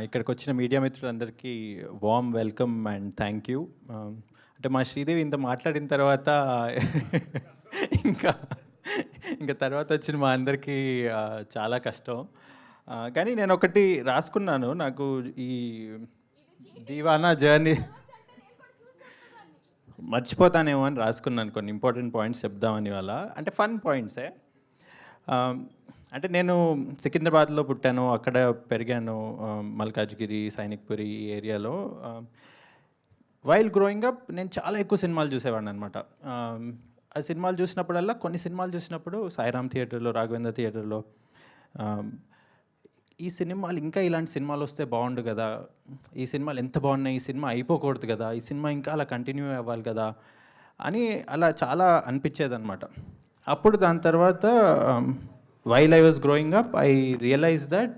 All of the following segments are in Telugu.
ఇక్కడికి వచ్చిన మీడియా మిత్రులందరికీ warm welcome and thank you. అంటే మా శ్రీదేవి ఇంత మాట్లాడిన తర్వాత ఇంకా ఇంకా తర్వాత వచ్చిన మా అందరికీ చాలా కష్టం. కానీ నేను ఒకటి రాసుకున్నాను. నాకు ఈ దీవానా జర్నీ మర్చిపోతానేమో అని రాసుకున్నాను. కొన్ని ఇంపార్టెంట్ పాయింట్స్ చెప్దామని వాళ్ళ అంటే ఫన్ పాయింట్సే. అంటే నేను సికింద్రాబాద్లో పుట్టాను, అక్కడ పెరిగాను, మల్కాజ్గిరి, సైనిక్పురి ఈ ఏరియాలో. వైల్ గ్రోయింగ్ అప్ నేను చాలా ఎక్కువ సినిమాలు చూసేవాడిని అనమాట. ఆ సినిమాలు చూసినప్పుడల్లా కొన్ని సినిమాలు చూసినప్పుడు సాయిరామ్ థియేటర్లో, రాఘవేంద్ర థియేటర్లో ఈ సినిమాలు ఇంకా ఇలాంటి సినిమాలు వస్తే బాగుండు కదా, ఈ సినిమాలు ఎంత బాగున్నాయి, ఈ సినిమా అయిపోకూడదు కదా, ఈ సినిమా ఇంకా అలా కంటిన్యూ అవ్వాలి కదా అని అలా చాలా అనిపించేదన్నమాట. అప్పుడు దాని తర్వాత while I was growing up I realize that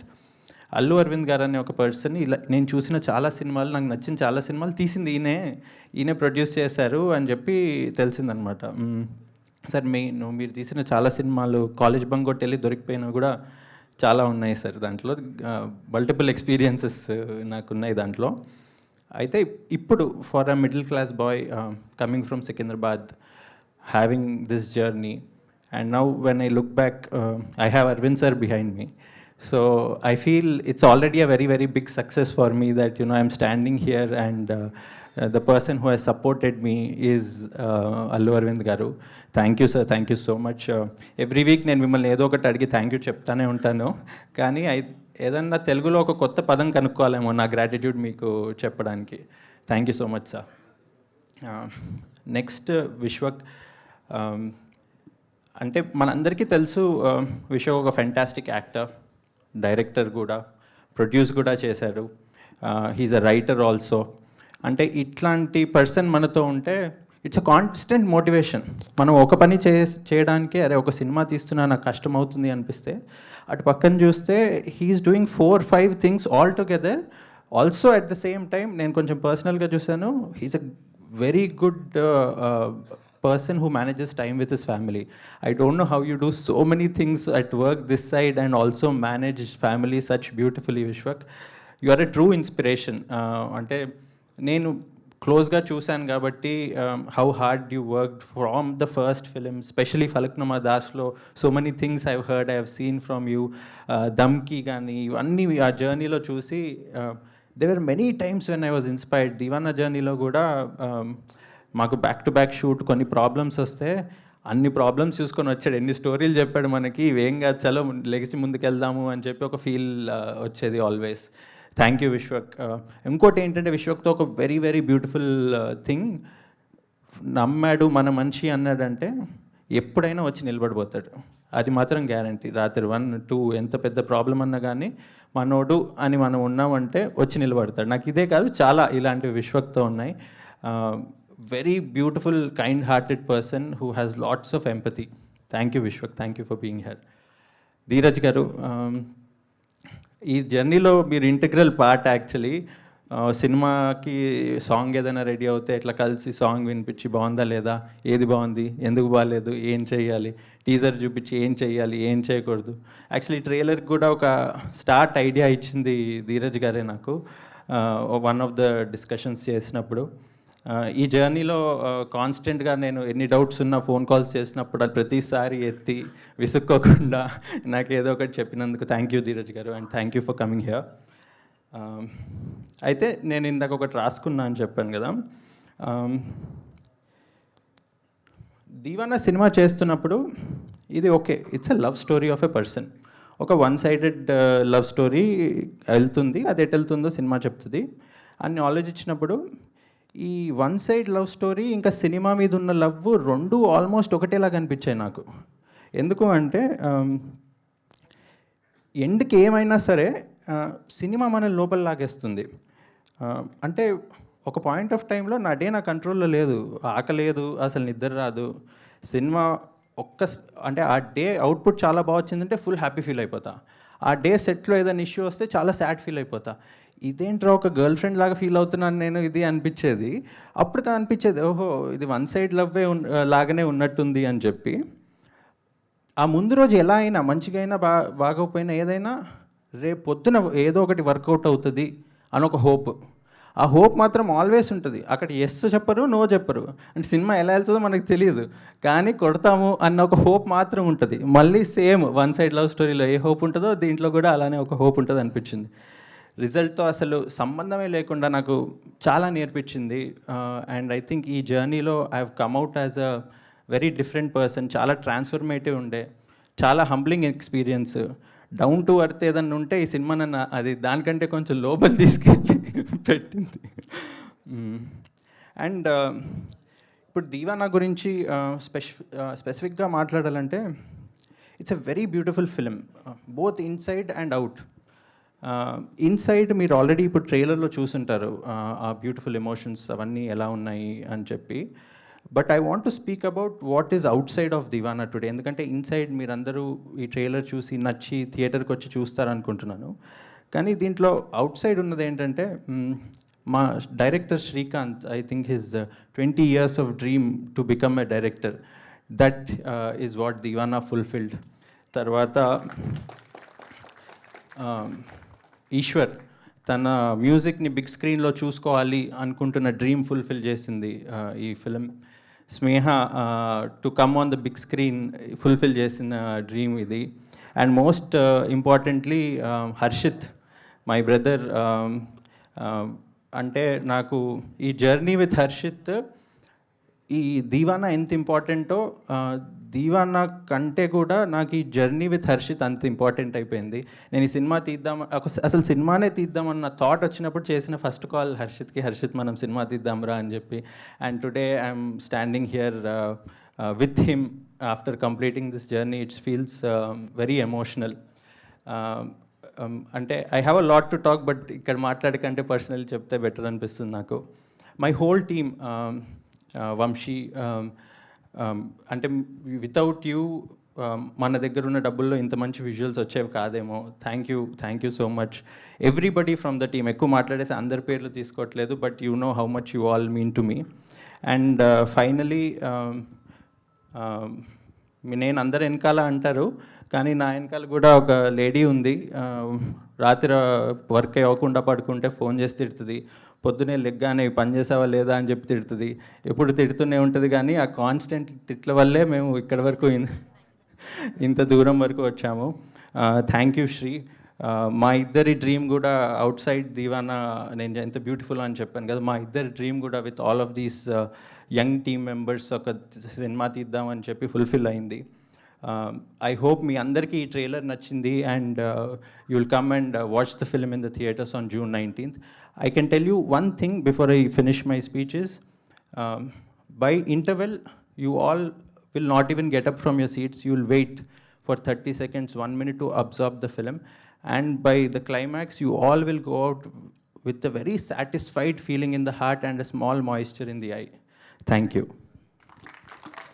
Allu Aravind garu అనే ఒక పర్సన్ ఇలా నేను చూసిన చాలా సినిమాలు, నాకు నచ్చిన చాలా సినిమాలు తీసింది ఈయనే ప్రొడ్యూస్ చేశారు అని చెప్పి తెలిసిందనమాట. సార్ మీరు తీసిన చాలా సినిమాలు కాలేజ్ బంక్ కొట్టి వెళ్ళి దొరికిపోయినవి కూడా చాలా ఉన్నాయి సార్. దాంట్లో మల్టిపుల్ ఎక్స్పీరియన్సెస్ నాకున్నాయి దాంట్లో. అయితే ఇప్పుడు for a middle class boy coming from Secunderabad, having this journey, and now when I look back, I have Arvind sir behind me, so I feel it's already a very very big success for me that I'm standing here and the person who has supported me is Allu Arvind garu. Thank you sir, thank you so much. Every week నేను మిమ్మల్ని ఏదో ఒకటి అడిగి థ్యాంక్ యూ చెప్తానే ఉంటాను, కానీ ఏదన్నా తెలుగులో ఒక కొత్త పదం కనుక్కోవాలేమో నా గ్రాటిట్యూడ్ మీకు చెప్పడానికి. Thank you so much sir. Next Vishwak. అంటే మనందరికీ తెలుసు విశ్వ ఒక ఫెంటాస్టిక్ యాక్టర్, డైరెక్టర్ కూడా, ప్రొడ్యూస్ కూడా చేశారు. He's a writer also. అంటే ఇట్లాంటి పర్సన్ మనతో ఉంటే ఇట్స్ అ కాన్స్టెంట్ మోటివేషన్. మనం ఒక పని చేయడానికి అరే ఒక సినిమా తీస్తున్నా నాకు కష్టం అవుతుంది అనిపిస్తే, అటు పక్కన చూస్తే he's doing 4-5 things all together. Also at the same time నేను కొంచెం పర్సనల్గా చూశాను, he's a very good person who manages time with his family. I don't know how you do so many things at work this side and also manage family such beautifully, Vishwak. You are a true inspiration. Ante nenu close ga chusan kabatti how hard you worked from the first film, especially Falaknuma Daslo. So many things I've heard, I have seen from you. Damki gani anni aa journey lo chusi there were many times when I was inspired. Divana journey lo kuda మాకు బ్యాక్ టు బ్యాక్ షూట్ కొన్ని ప్రాబ్లమ్స్ వస్తే అన్ని ప్రాబ్లమ్స్ చూసుకొని వచ్చాడు, ఎన్ని స్టోరీలు చెప్పాడు మనకి, ఇవేం కాదు చలో లెగిసి ముందుకు వెళ్దాము అని చెప్పి ఒక ఫీల్ వచ్చేది ఆల్వేస్. Thank you Vishwak. ఇంకోటి ఏంటంటే విశ్వక్తో ఒక వెరీ వెరీ బ్యూటిఫుల్ థింగ్, నమ్మాడు మన మనిషి అన్నాడంటే ఎప్పుడైనా వచ్చి నిలబడిపోతాడు, అది మాత్రం గ్యారంటీ. రాత్రి 1-2 ఎంత పెద్ద ప్రాబ్లం అన్నా కానీ మనోడు అని మనం ఉన్నామంటే వచ్చి నిలబడతాడు. నాకు ఇదే కాదు చాలా ఇలాంటివి విశ్వక్తో ఉన్నాయి. Very beautiful, kind-hearted person who has lots of empathy. Thank you, Vishwak. Thank you for being here. Dheeraj garu, ఈ జర్నీలో మీరు ఇంటగ్రల్ పార్ట్ యాక్చువల్లీ. సినిమాకి సాంగ్ ఏదైనా రెడీ అవుతే ఇట్లా కలిసి సాంగ్ వినిపించి బాగుందా లేదా, ఏది బాగుంది, ఎందుకు బాగాలేదు, ఏం చేయాలి, టీజర్ చూపించి ఏం చేయాలి, ఏం చేయకూడదు. యాక్చువల్లీ ట్రైలర్కి కూడా ఒక స్టార్ట్ ఐడియా ఇచ్చింది ధీరజ్ గారే నాకు, వన్ ఆఫ్ ద డిస్కషన్స్ చేసినప్పుడు. ఈ జర్నీలో కాన్స్టెంట్గా నేను ఎన్ని డౌట్స్ ఉన్నా ఫోన్ కాల్స్ చేసినప్పుడు అది ప్రతిసారి ఎత్తి విసుక్కోకుండా నాకు ఏదో ఒకటి చెప్పినందుకు థ్యాంక్ యూ ధీరజ్ గారు, and thank you for coming here. అయితే నేను ఇందాక ఒకటి రాసుకున్నా అని చెప్పాను కదా, దీవానా సినిమా చేస్తున్నప్పుడు ఇది okay, it's a love story of a person. ఒక వన్ సైడెడ్ లవ్ స్టోరీ వెళ్తుంది, అది ఎటు వెళ్తుందో సినిమా చెప్తుంది అని ఆలోచించినప్పుడు ఈ వన్ సైడ్ లవ్ స్టోరీ ఇంకా సినిమా మీద ఉన్న లవ్ రెండు ఆల్మోస్ట్ ఒకటేలాగా అనిపించాయి నాకు. ఎందుకు అంటే ఎండ్కి ఏమైనా సరే సినిమా మన లోపల లాగేస్తుంది. అంటే ఒక పాయింట్ ఆఫ్ టైంలో నా డే నా కంట్రోల్లో లేదు, ఆకలేదు, అసలు నిద్ర రాదు. సినిమా అంటే ఆ డే అవుట్పుట్ చాలా బాగా వచ్చిందంటే ఫుల్ హ్యాపీ ఫీల్ అయిపోతా. ఆ డే సెట్లో ఏదైనా ఇష్యూ వస్తే చాలా సాడ్ ఫీల్ అయిపోతా. ఇదేంట్రా ఒక గర్ల్ ఫ్రెండ్ లాగా ఫీల్ అవుతున్నాను నేను ఇది అనిపించేది. అప్పుడు అనిపించేది ఓహో ఇది వన్ సైడ్ లవ్వే లాగానే ఉన్నట్టుంది అని చెప్పి. ఆ ముందు రోజు ఎలా అయినా మంచిగా అయినా బాగోపోయినా ఏదైనా రేపు పొద్దున ఏదో ఒకటి వర్కౌట్ అవుతుంది అని ఒక హోప్. ఆ హోప్ మాత్రం ఆల్వేస్ ఉంటుంది. అక్కడ ఎస్ చెప్పరు, నో చెప్పరు. అంటే సినిమా ఎలా వెళ్తుందో మనకు తెలియదు, కానీ కొడతాము అన్న ఒక హోప్ మాత్రం ఉంటుంది. మళ్ళీ సేమ్ వన్ సైడ్ లవ్ స్టోరీలో ఏ హోప్ ఉంటుందో దీంట్లో కూడా అలానే ఒక హోప్ ఉంటుంది అనిపించింది. రిజల్ట్తో అసలు సంబంధమే లేకుండా నాకు చాలా నేర్పించింది. అండ్ ఐ థింక్ ఈ జర్నీలో I have come out as a very different person. చాలా ట్రాన్స్ఫర్మేటివ్ ఉండే, చాలా humbling experience. Down to earth ఏదన్నా ఉంటే ఈ సినిమా నన్ను అది దానికంటే కొంచెం లోపల తీసుకెళ్ళి పెట్టింది. అండ్ ఇప్పుడు దీవానా గురించి స్పెసిఫిక్గా మాట్లాడాలంటే it's a very beautiful film, both inside and out. Inside మీరు ఆల్రెడీ ఇప్పుడు ట్రైలర్లో చూసుంటారు ఆ బ్యూటిఫుల్ ఎమోషన్స్ అవన్నీ ఎలా ఉన్నాయి అని చెప్పి. But I want to speak about what is outside of Diwana today. ఎందుకంటే ఇన్సైడ్ మీరందరూ ఈ ట్రైలర్ చూసి నచ్చి థియేటర్కి వచ్చి చూస్తారనుకుంటున్నాను. కానీ దీంట్లో అవుట్ సైడ్ ఉన్నది ఏంటంటే, మా director Srikanth, I think his 20 years of dream to become a director, that is what Diwana fulfilled. తర్వాత ఈశ్వర్ తన మ్యూజిక్ని బిగ్ స్క్రీన్లో చూసుకోవాలి అనుకుంటున్న డ్రీమ్ ఫుల్ఫిల్ చేసింది ఈ film. Sneha to come on the big screen fulfil చేసిన డ్రీమ్ ఇది. And most importantly Harshit, my brother. అంటే నాకు ఈ జర్నీ విత్ హర్షిత్, ఈ దీవానా ఎంత ఇంపార్టెంటో, దీవానా కంటే కూడా నాకు ఈ జర్నీ విత్ హర్షిత్ అంత ఇంపార్టెంట్ అయిపోయింది. నేను ఈ సినిమా అసలు సినిమానే తీద్దామన్న థాట్ వచ్చినప్పుడు చేసిన ఫస్ట్ కాల్ హర్షిత్కి, హర్షిత్ మనం సినిమా తీద్దాంరా అని చెప్పి. And today I'm standing here with him after completing this journey. It's feels very emotional. అంటే I have a lot to talk, but ఇక్కడ మాట్లాడకంటే పర్సనల్ చెప్తే బెటర్ అనిపిస్తుంది నాకు. మై హోల్ టీమ్, వంశీ, అంటే వితౌట్ యూ మన దగ్గర ఉన్న డబ్బుల్లో ఇంత మంచి విజువల్స్ వచ్చేవి కాదేమో. Thank you so much everybody from the team. ఎక్కువ మాట్లాడేసి అందరి పేర్లు తీసుకోవట్లేదు, but you know how much you all mean to me. And finally, నేను అందరు వెనకాల అంటారు, కానీ నా వెనకాల కూడా ఒక లేడీ ఉంది. రాత్రి వర్క్ అవ్వకుండా పడుకుంటే ఫోన్ చేసి తిడుతుంది, పొద్దునే లెగ్గానే పని చేసావా లేదా అని చెప్పి తిడుతుంది. ఎప్పుడు తిడుతూనే ఉంటుంది. కానీ ఆ కాన్స్టెంట్ తిట్ల వల్లే మేము ఇక్కడ వరకు ఇంత దూరం వరకు వచ్చాము. Thank you Sri. మా ఇద్దరి డ్రీమ్ కూడా అవుట్ సైడ్ దీవానా, నేను ఎంత బ్యూటిఫుల్ అని చెప్పాను కదా, మా ఇద్దరి డ్రీమ్ కూడా with all of these young team members ఒక సినిమా తీద్దామని చెప్పి ఫుల్ఫిల్ అయింది. I hope మీ అందరికీ ఈ ట్రైలర్ నచ్చింది, and you will come and watch the film in the theaters on June 19th. I can tell you one thing before I finish my speech is, by interval, you all will not even get up from your seats. You will wait for 30 seconds, 1 minute to absorb the film, and by the climax, you all will go out with a very satisfied feeling in the heart and a small moisture in the eye. Thank you.